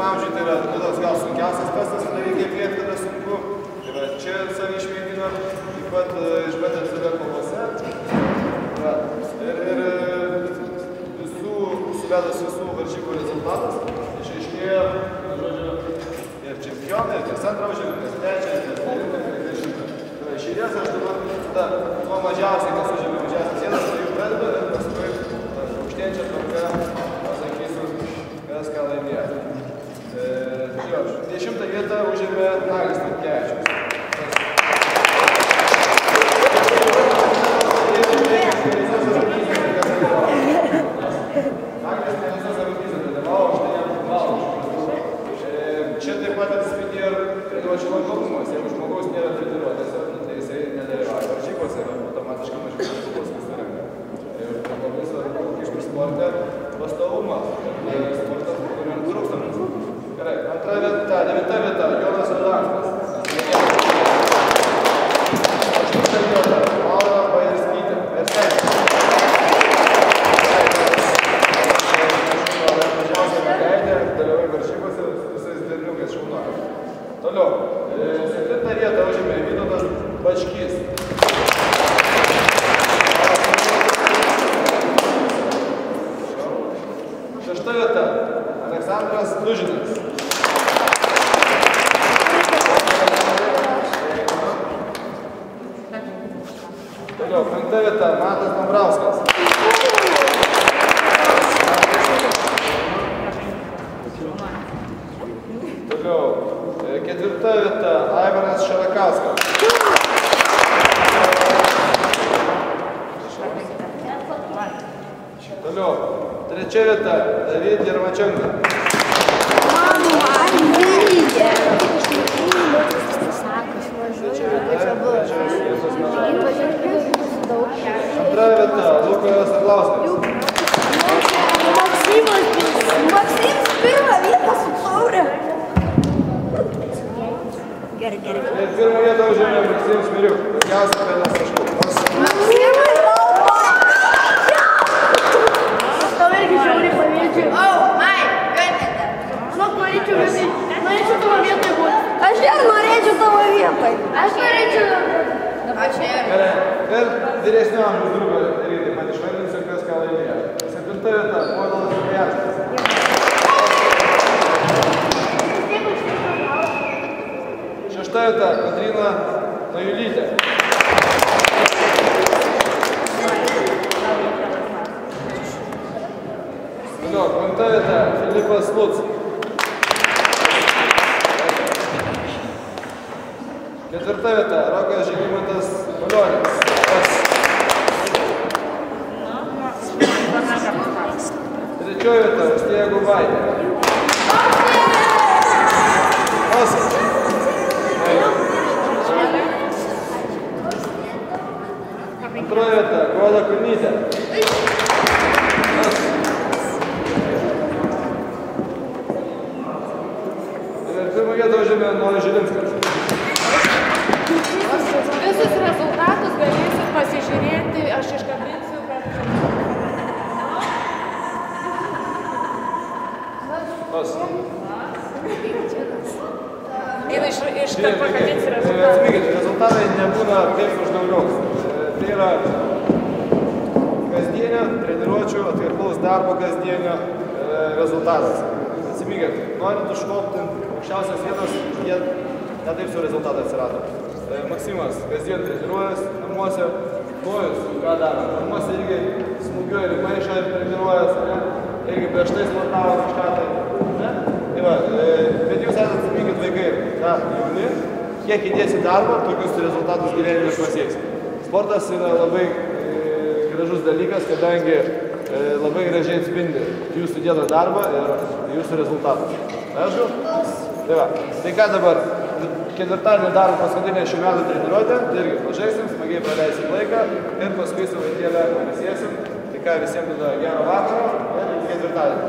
amžiui tai yra toks gal sunkiausias testas, tada reikia įkvėpti, kada sunku. Tai va, čia savį išmėgino, taip pat išbandėm save kovose. Ir suvedus visų varžybų rezultatas, išaiškėjo, žodžiu, ir čempionai, ir kas antrą užėmė, kas trečią, ir kas devintą, ir kas šimtą. Tai iš eilės aš dabar tada tuo mažiausiai, kas užėmė mažiausias vienas, tai jų pradedu ir paskui aukštėjančią tvarką pasakysiu, kas ką laimėjo. 10 vietą užėmė Naglis Statkevičius. Čia taip pat atsispindėjo ir treniruočių lankomumas. Jeigu žmogaus nėra treniruotės, tai jisai nedalyvauja varžybose ir automatiškai mažiau varžybos susirenka. Ir labai svarbu kaip sporte pastovumą. Sportas, kuriam trūkstamas. Gerai, antra vieta, 9 vieta, Jonas Adanskas. 8 vieta, Laura Bajerskytė. Mažiausiai mergaitė, dalyvauja varžybose su visais berniukais šaunuoja. Toliau, 7 vietą užėmė Vytautas Bačkys. 6 vieta, Aleksandras Dužinas. Toliau, 5 vieta, Matas Dombrauskas. Toliau, 4 vieta, Aivaras Šarakauskas. Toliau, 3 vieta, David Jermačenko. Antra vieta, Lukas Arlauskas. Maksimas pirmą vietą su taure. Gerai. Ir pirmą vietą užėmė Maksimas Miriuk. Daugiausiai pelnęs taškų. Maksimas Balba! Aš tau irgi žiauriai pavydžiu. Norėčiau tavo vietoj būti. Aš ir norėčiau tavo vietoj. Aš norėčiau. Gerai. Ir vyresnio amžiaus grupė irgi taip pat išvardinsiu, kas ką laimėjo. 7 vieta, Povilas Zajačkas. 6 vieta, Kotryna Najulytė. 5 vieta, Filipas Luc. 4 vieta, Rokas Žygimantas Balionis. 3 vieta, Austėja Gubaitė. 2 vieta, Goda Kulnytė. 1 vietą užėmė Noris Žilinskas. Visus rezultatus galėsit pasižiūrėti, aš iškabinsiu, kad... Eina iškart pakabinsi rezultatus. Atsiminkit, rezultatai nebūna kaip už dangaus. Tai yra kasdienio treniruočių atvirklaus darbo kasdienio rezultatas. Atsiminkit, norint užkopti aukščiausios vietos, jie ne taip su rezultatai atsirado. Maksimas kasdien treniruojas, namuose, kojus, ką daro. Namuose irgi smūgiuoja ir maišą ir treniruojas, irgi prieš tai sportavo kažką tai. Tai va, bet jūs esate atsiminkit vaikai, jauni, kiek įdėsi darbą, tokius rezultatus gyvenime pasieks. Sportas yra labai gražus dalykas, kadangi labai gražiai atspindi jūsų dieną darbą ir jūsų rezultatus. Aišku? Tai va, tai ką dabar? Ketvirtadienį darom paskutinę šių metų treniruotę, tai irgi pažaisim, smagiai praleisim laiką ir paskui savaitėlę pailsėsim. Tai ką, visiems tada gero vakaro ir ketvirtadienį.